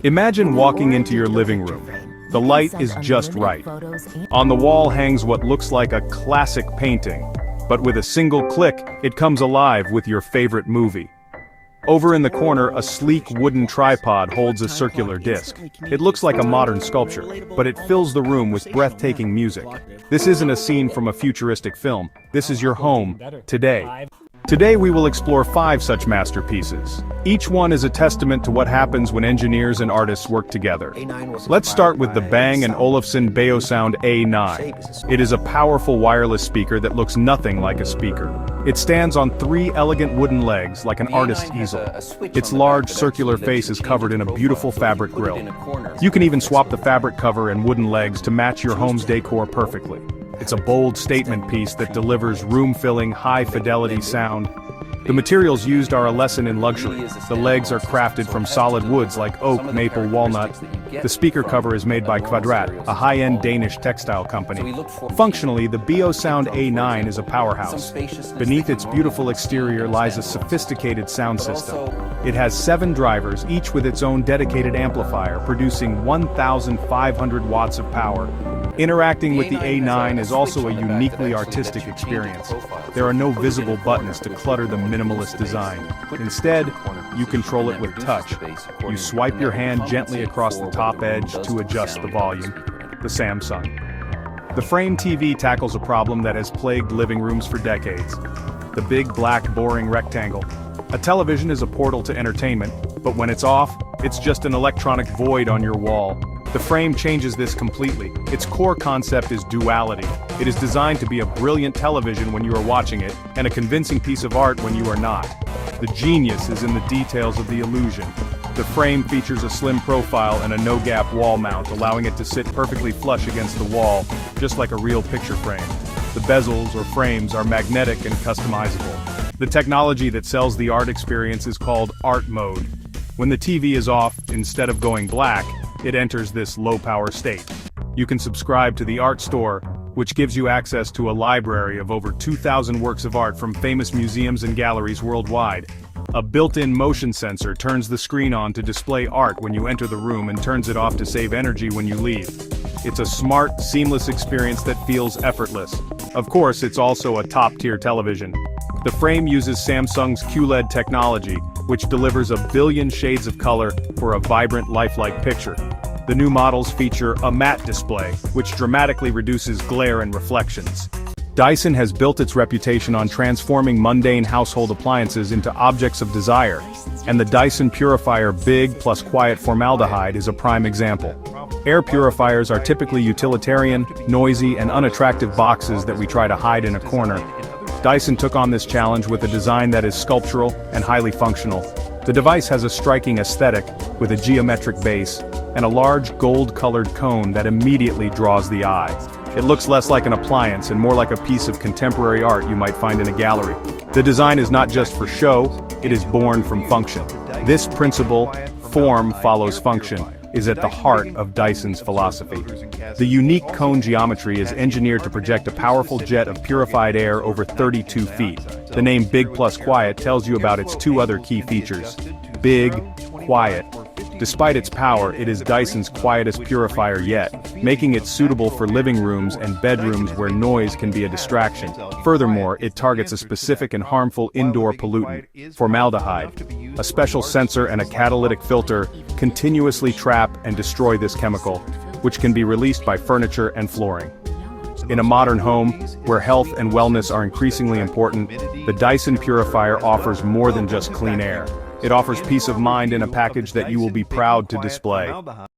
Imagine walking into your living room. The light is just right. On the wall hangs what looks like a classic painting, but with a single click, it comes alive with your favorite movie. Over in the corner, a sleek wooden tripod holds a circular disc. It looks like a modern sculpture, but it fills the room with breathtaking music. This isn't a scene from a futuristic film. This is your home, today. Today we will explore 5 such masterpieces. Each one is a testament to what happens when engineers and artists work together. Let's start with the Bang & Olufsen Beosound A9. It is a powerful wireless speaker that looks nothing like a speaker. It stands on 3 elegant wooden legs like an artist's easel. Its large circular face is covered in a beautiful fabric grille. You can even swap the fabric cover and wooden legs to match your home's decor perfectly. It's a bold statement piece that delivers room-filling, high-fidelity sound. The materials used are a lesson in luxury. The legs are crafted from solid woods like oak, maple, walnut. The speaker cover is made by Kvadrat, a high-end Danish textile company. Functionally, the Beosound A9 is a powerhouse. Beneath its beautiful exterior lies a sophisticated sound system. It has 7 drivers, each with its own dedicated amplifier, producing 1,500 watts of power. Interacting with the A9 is also a uniquely artistic experience. There are no visible buttons to clutter the minimalist design. Instead, you control it with touch. You swipe your hand gently across the top edge to adjust the volume. The Samsung. The Frame TV tackles a problem that has plagued living rooms for decades. The big, black, boring rectangle. A television is a portal to entertainment, but when it's off, it's just an electronic void on your wall. The Frame changes this completely. Its core concept is duality. It is designed to be a brilliant television when you are watching it, and a convincing piece of art when you are not. The genius is in the details of the illusion. The Frame features a slim profile and a no-gap wall mount, allowing it to sit perfectly flush against the wall, just like a real picture frame. The bezels or frames are magnetic and customizable. The technology that sells the art experience is called Art Mode. When the TV is off, instead of going black, it enters this low-power state. You can subscribe to the Art Store, which gives you access to a library of over 2,000 works of art from famous museums and galleries worldwide. A built-in motion sensor turns the screen on to display art when you enter the room and turns it off to save energy when you leave. It's a smart, seamless experience that feels effortless. Of course, it's also a top-tier television. The Frame uses Samsung's QLED technology, which delivers a billion shades of color for a vibrant, lifelike picture. The new models feature a matte display, which dramatically reduces glare and reflections. Dyson has built its reputation on transforming mundane household appliances into objects of desire, and the Dyson Purifier Big plus Quiet Formaldehyde is a prime example. Air purifiers are typically utilitarian, noisy, and unattractive boxes that we try to hide in a corner. Dyson took on this challenge with a design that is sculptural and highly functional. The device has a striking aesthetic, with a geometric base, and a large gold-colored cone that immediately draws the eye. It looks less like an appliance and more like a piece of contemporary art you might find in a gallery. The design is not just for show, it is born from function. This principle, form follows function, is at the heart of Dyson's philosophy. The unique cone geometry is engineered to project a powerful jet of purified air over 32 feet. The name Big plus Quiet tells you about its 2 other key features. Big, quiet. Despite its power, it is Dyson's quietest purifier yet, making it suitable for living rooms and bedrooms where noise can be a distraction. Furthermore, it targets a specific and harmful indoor pollutant, formaldehyde. A special sensor and a catalytic filter continuously trap and destroy this chemical, which can be released by furniture and flooring. In a modern home, where health and wellness are increasingly important, the Dyson Purifier offers more than just clean air. It offers peace of mind in a package that you will be proud to display.